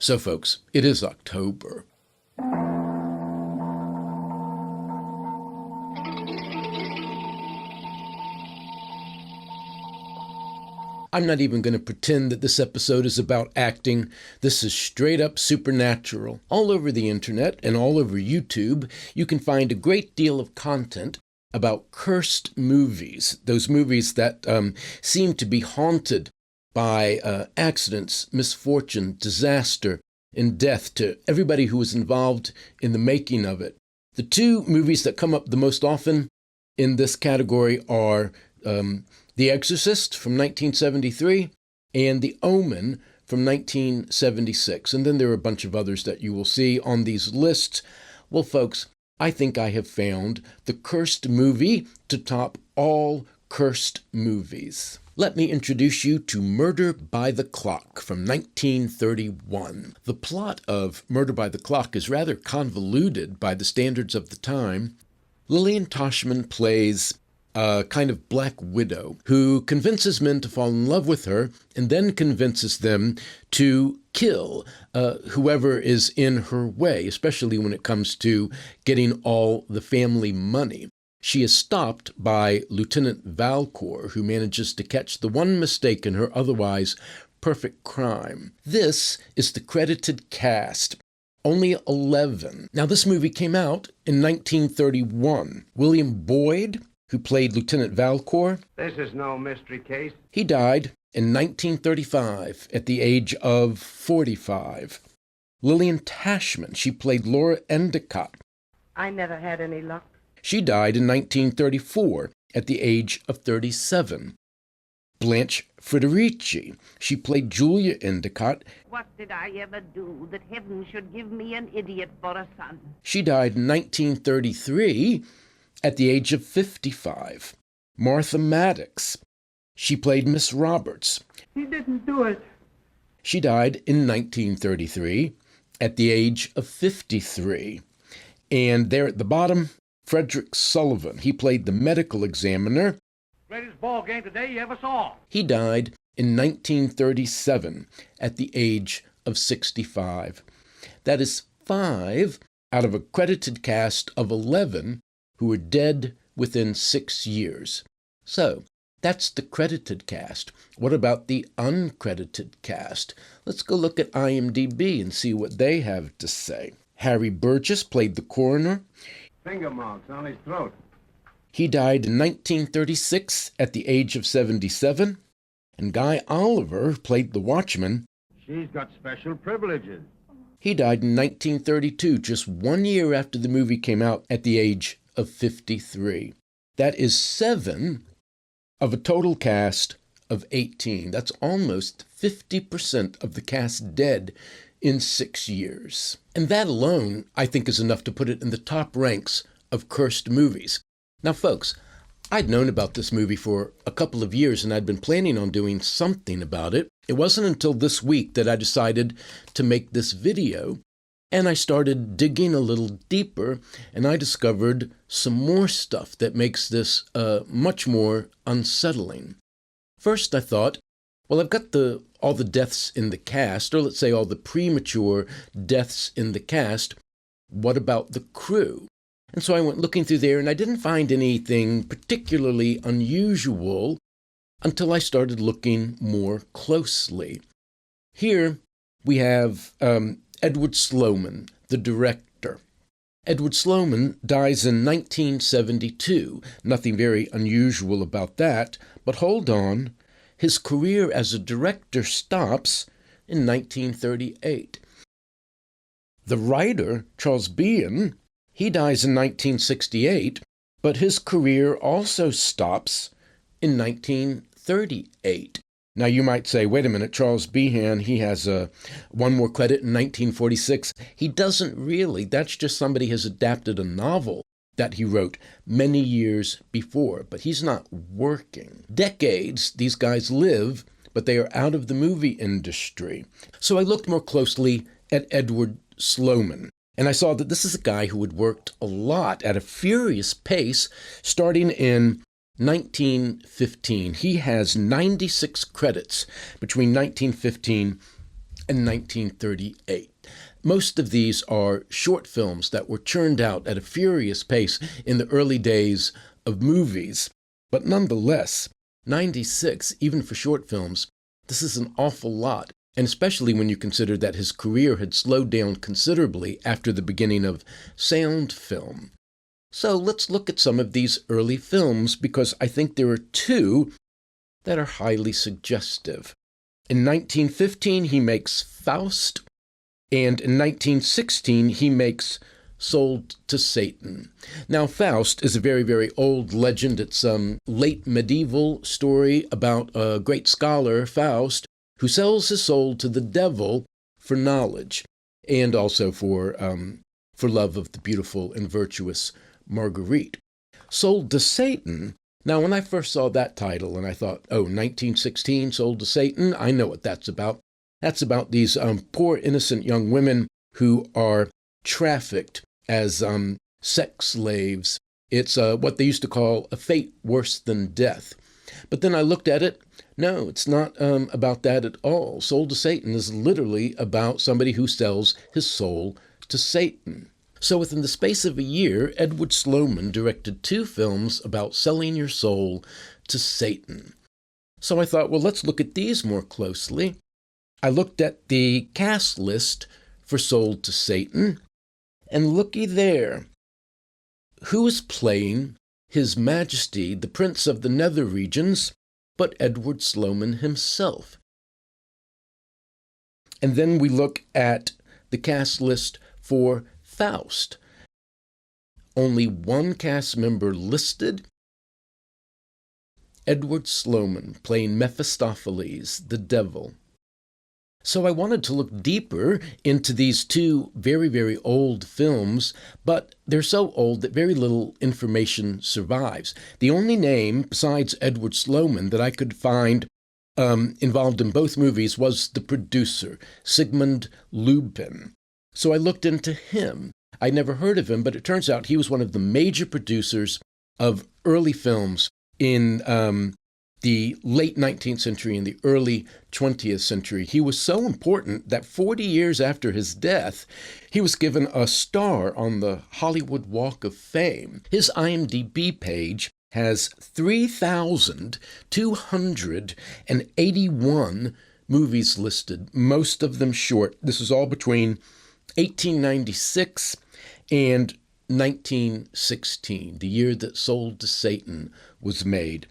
So folks, it is October. I'm not even going to pretend that this episode is about acting. This is straight up supernatural. All over the internet and all over YouTube, you can find a great deal of content about cursed movies, those movies that seem to be haunted by accidents, misfortune, disaster, and death to everybody who was involved in the making of it. The two movies that come up the most often in this category are The Exorcist from 1973 and The Omen from 1976. And then there are a bunch of others that you will see on these lists. Well, folks, I think I have found the cursed movie to top all cursed movies. Let me introduce you to Murder by the Clock from 1931. The plot of Murder by the Clock is rather convoluted by the standards of the time. Lillian Toshman plays a kind of black widow who convinces men to fall in love with her and then convinces them to kill whoever is in her way, especially when it comes to getting all the family money. She is stopped by Lieutenant Valcour, who manages to catch the one mistake in her otherwise perfect crime. This is the credited cast. Only 11. Now, this movie came out in 1931. William Boyd, who played Lieutenant Valcour. This is no mystery case. He died in 1935 at the age of 45. Lillian Tashman, she played Laura Endicott. I never had any luck. She died in 1934 at the age of 37. Blanche Frederici, she played Julia Endicott. What did I ever do that heaven should give me an idiot for a son? She died in 1933 at the age of 55. Martha Maddox, she played Miss Roberts. He didn't do it. She died in 1933 at the age of 53. And there at the bottom, Frederick Sullivan, he played the medical examiner. Greatest ball game today you ever saw. He died in 1937 at the age of 65. That is 5 out of a credited cast of 11 who were dead within 6 years. So, that's the credited cast. What about the uncredited cast? Let's go look at IMDb and see what they have to say. Harry Burgess played the coroner. Finger marks on his throat. He died in 1936 at the age of 77. And Guy Oliver played the watchman. She's got special privileges. He died in 1932, just 1 year after the movie came out, at the age of 53. That is 7 of a total cast of 18. That's almost 50% of the cast dead in 6 years. And that alone, I think, is enough to put it in the top ranks of cursed movies. Now, folks, I'd known about this movie for a couple of years, and I'd been planning on doing something about it. It wasn't until this week that I decided to make this video, and I started digging a little deeper, and I discovered some more stuff that makes this much more unsettling. First, I thought, well, I've got all the deaths in the cast, or let's say all the premature deaths in the cast. What about the crew? And so I went looking through there, and I didn't find anything particularly unusual until I started looking more closely. Here we have Edward Sloman, the director. Edward Sloman dies in 1972. Nothing very unusual about that, but hold on. His career as a director stops in 1938. The writer, Charles Bean, he dies in 1968, but his career also stops in 1938. Now, you might say, wait a minute, Charles Behan, he has one more credit in 1946. He doesn't really. That's just somebody has adapted a novel that he wrote many years before, but he's not working. Decades these guys live, but they are out of the movie industry. So I looked more closely at Edward Sloman, and I saw that this is a guy who had worked a lot at a furious pace starting in 1915. He has 96 credits between 1915 and and 1938. Most of these are short films that were churned out at a furious pace in the early days of movies. But nonetheless, 96, even for short films, this is an awful lot, and especially when you consider that his career had slowed down considerably after the beginning of sound film. So let's look at some of these early films, because I think there are two that are highly suggestive. In 1915, he makes Faust, and in 1916, he makes Sold to Satan. Now, Faust is a very, very old legend. It's a late medieval story about a great scholar, Faust, who sells his soul to the devil for knowledge, and also for love of the beautiful and virtuous Marguerite. Sold to Satan. Now, when I first saw that title and I thought, 1916, Sold to Satan, I know what that's about. That's about these poor, innocent young women who are trafficked as sex slaves. It's what they used to call a fate worse than death. But then I looked at it. No, it's not about that at all. Sold to Satan is literally about somebody who sells his soul to Satan. So within the space of a year, Edward Sloman directed 2 films about selling your soul to Satan. So I thought, well, let's look at these more closely. I looked at the cast list for Sold to Satan, and looky there. Who is playing His Majesty, the Prince of the Nether Regions, but Edward Sloman himself? And then we look at the cast list for Faust. Only one cast member listed. Edward Sloman playing Mephistopheles, the devil. So I wanted to look deeper into these 2 very, very old films, but they're so old that very little information survives. The only name besides Edward Sloman that I could find involved in both movies was the producer, Sigmund Lubin. So I looked into him. I'd never heard of him, but it turns out he was one of the major producers of early films in the late 19th century and the early 20th century. He was so important that 40 years after his death, he was given a star on the Hollywood Walk of Fame. His IMDb page has 3,281 movies listed, most of them short. This is all between 1896 and 1916, the year that Sold to Satan was made.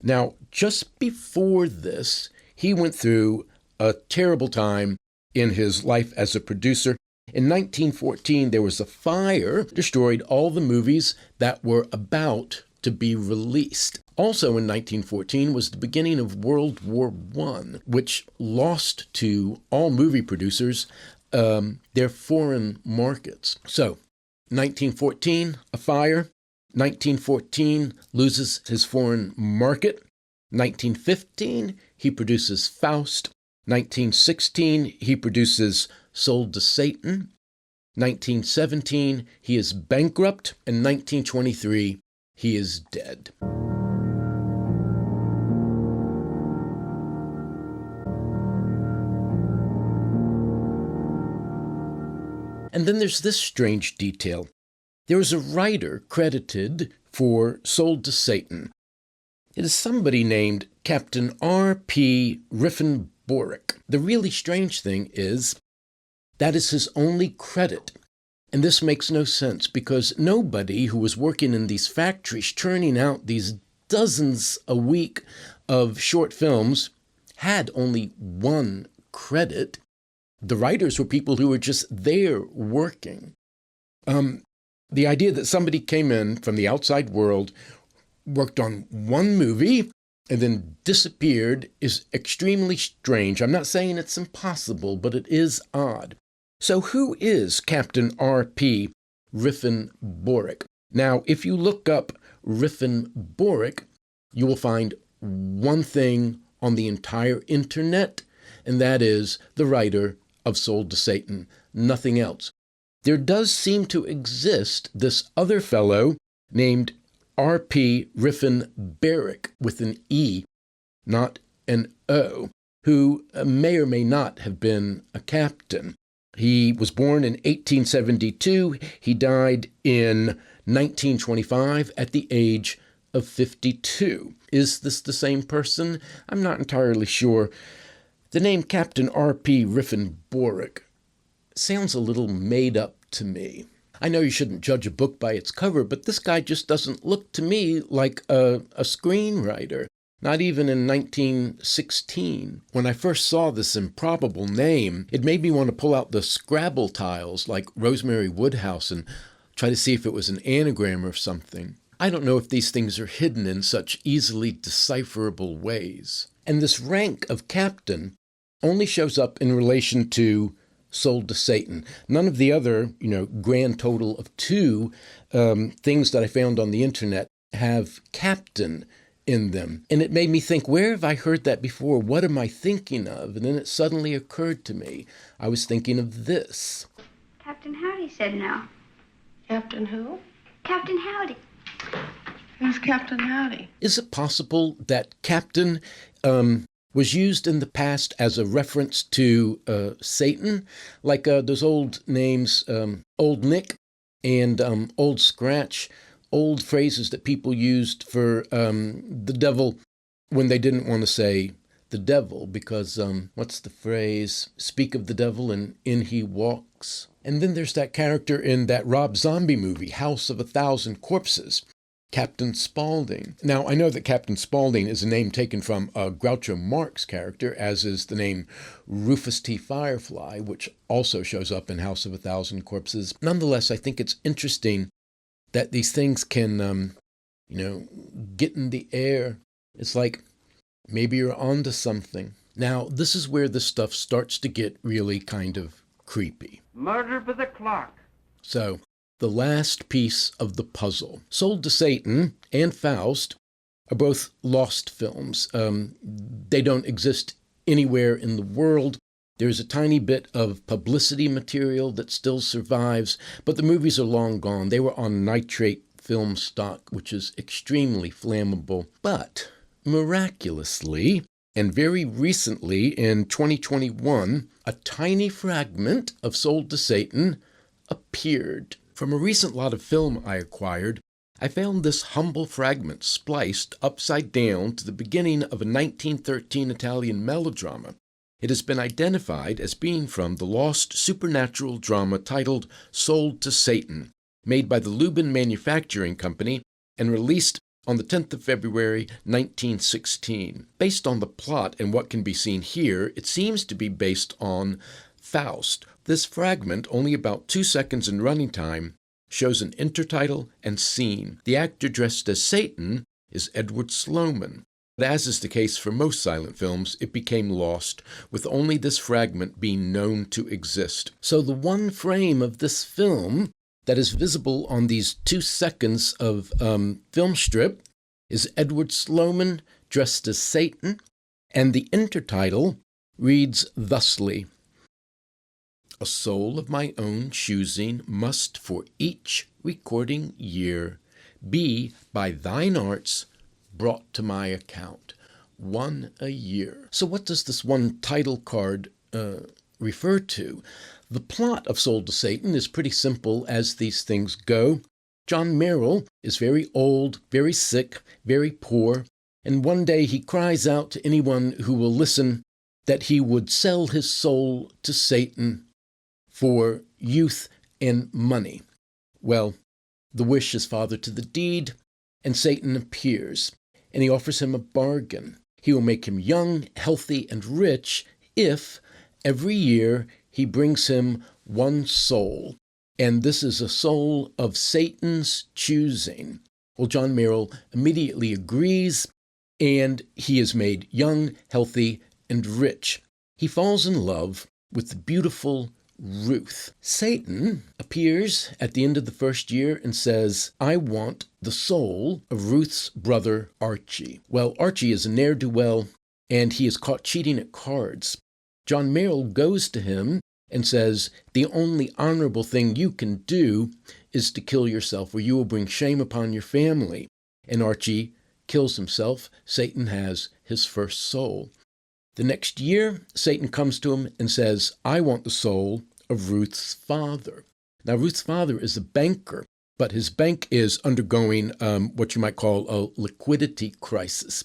Now, just before this, he went through a terrible time in his life as a producer. In 1914, there was a fire that destroyed all the movies that were about to be released. Also in 1914 was the beginning of World War I, which lost to all movie producers their foreign markets. So, 1914, a fire. 1914, loses his foreign market. 1915, he produces Faust. 1916, he produces Sold to Satan. 1917, he is bankrupt. And 1923, he is dead. And then there's this strange detail. There is a writer credited for Sold to Satan. It is somebody named Captain R.P. Riffenborick. The really strange thing is that is his only credit. And this makes no sense because nobody who was working in these factories churning out these dozens a week of short films had only one credit. The writers were people who were just there working. The idea that somebody came in from the outside world, worked on one movie, and then disappeared is extremely strange. I'm not saying it's impossible, but it is odd. So who is Captain R.P. Riffenborick? Now, if you look up Riffenborick, you will find one thing on the entire internet, and that is the writer of Sold to Satan, nothing else. There does seem to exist this other fellow named R.P. Riffenborick with an E, not an O, who may or may not have been a captain. He was born in 1872. He died in 1925 at the age of 52. Is this the same person? I'm not entirely sure. The name Captain R.P. Riffenborick sounds a little made up to me. I know you shouldn't judge a book by its cover, but this guy just doesn't look to me like a screenwriter, not even in 1916. When I first saw this improbable name, it made me want to pull out the Scrabble tiles like Rosemary Woodhouse and try to see if it was an anagram or something. I don't know if these things are hidden in such easily decipherable ways. And this rank of captain only shows up in relation to sold to Satan. None of the other, grand total of 2 things that I found on the internet have captain in them. And it made me think, where have I heard that before? What am I thinking of? And then it suddenly occurred to me. I was thinking of this. Captain Howdy said no. Captain who? Captain Howdy. Who's Captain Howdy? Is it possible that captain was used in the past as a reference to Satan? Like those old names, Old Nick and Old Scratch, old phrases that people used for the devil when they didn't want to say the devil, because what's the phrase? Speak of the devil and in he walks. And then there's that character in that Rob Zombie movie, House of a Thousand Corpses, Captain Spaulding. Now, I know that Captain Spaulding is a name taken from a Groucho Marx character, as is the name Rufus T. Firefly, which also shows up in House of a Thousand Corpses. Nonetheless, I think it's interesting that these things can, get in the air. It's like maybe you're onto something. Now, this is where this stuff starts to get really kind of creepy. Murder by the clock. So, the last piece of the puzzle. Sold to Satan and Faust are both lost films. They don't exist anywhere in the world. There's a tiny bit of publicity material that still survives, but the movies are long gone. They were on nitrate film stock, which is extremely flammable. But miraculously, and very recently in 2021, a tiny fragment of Sold to Satan appeared. From a recent lot of film I acquired, I found this humble fragment spliced upside down to the beginning of a 1913 Italian melodrama. It has been identified as being from the lost supernatural drama titled Sold to Satan, made by the Lubin Manufacturing Company and released on the 10th of February, 1916. Based on the plot and what can be seen here, it seems to be based on Faust. This fragment, only about 2 seconds in running time, shows an intertitle and scene. The actor dressed as Satan is Edward Sloman. But as is the case for most silent films, it became lost, with only this fragment being known to exist. So the one frame of this film that is visible on these 2 seconds of film strip is Edward Sloman dressed as Satan, and the intertitle reads thusly: "A soul of my own choosing must for each recording year be by thine arts brought to my account, 1 a year." So what does this one title card refer to? The plot of Sold to Satan is pretty simple as these things go. John Merrill is very old, very sick, very poor, and one day he cries out to anyone who will listen that he would sell his soul to Satan for youth and money. Well, the wish is father to the deed, and Satan appears, and he offers him a bargain. He will make him young, healthy, and rich if every year he brings him 1 soul, and this is a soul of Satan's choosing. Well, John Merrill immediately agrees, and he is made young, healthy, and rich. He falls in love with the beautiful Ruth. Satan appears at the end of the first year and says, "I want the soul of Ruth's brother Archie." Well, Archie is a ne'er-do-well, and he is caught cheating at cards. John Merrill goes to him and says, "The only honorable thing you can do is to kill yourself, or you will bring shame upon your family." And Archie kills himself. Satan has his first soul. The next year, Satan comes to him and says, I want the soul of Ruth's father. Now, Ruth's father is a banker, but his bank is undergoing what you might call a liquidity crisis.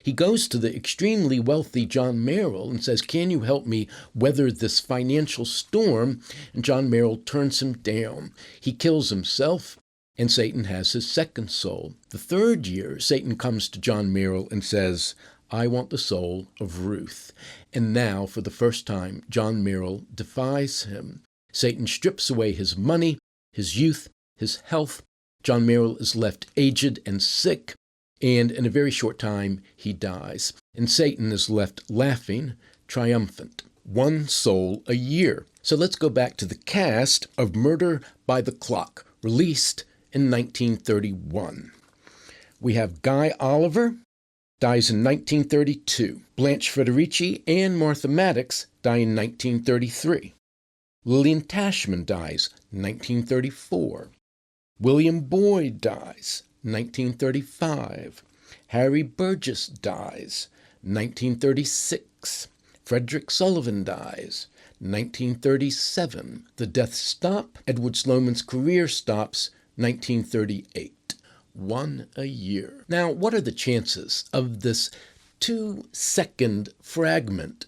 He goes to the extremely wealthy John Merrill and says, can you help me weather this financial storm? And John Merrill turns him down. He kills himself, and Satan has his second soul. The third year, Satan comes to John Merrill and says, I want the soul of Ruth. And now, for the first time, John Merrill defies him. Satan strips away his money, his youth, his health. John Merrill is left aged and sick, and in a very short time, he dies. And Satan is left laughing, triumphant. One soul a year. So let's go back to the cast of Murder by the Clock, released in 1931. We have Guy Oliver, dies in 1932. Blanche Frederici and Martha Maddox die in 1933. Lillian Tashman dies 1934. William Boyd dies 1935. Harry Burgess dies 1936. Frederick Sullivan dies 1937. The deaths stop. Edward Sloman's career stops 1938. One a year. Now, what are the chances of this 2-second fragment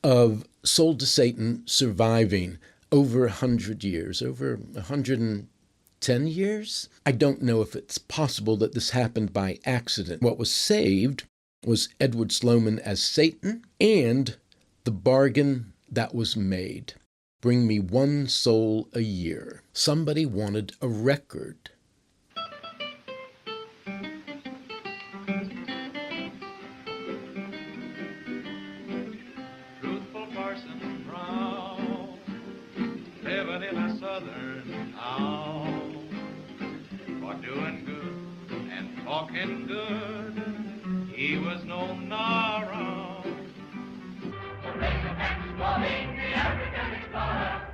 of Sold to Satan surviving over 100 years, over 110 years? I don't know if it's possible that this happened by accident. What was saved was Edward Sloman as Satan and the bargain that was made. Bring me one soul a year. Somebody wanted a record. Truthful Parson Brown, living in a southern town, for doing good and talking good, he was known around.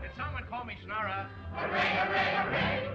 Did someone call me Snorra? Hooray, hooray, hooray!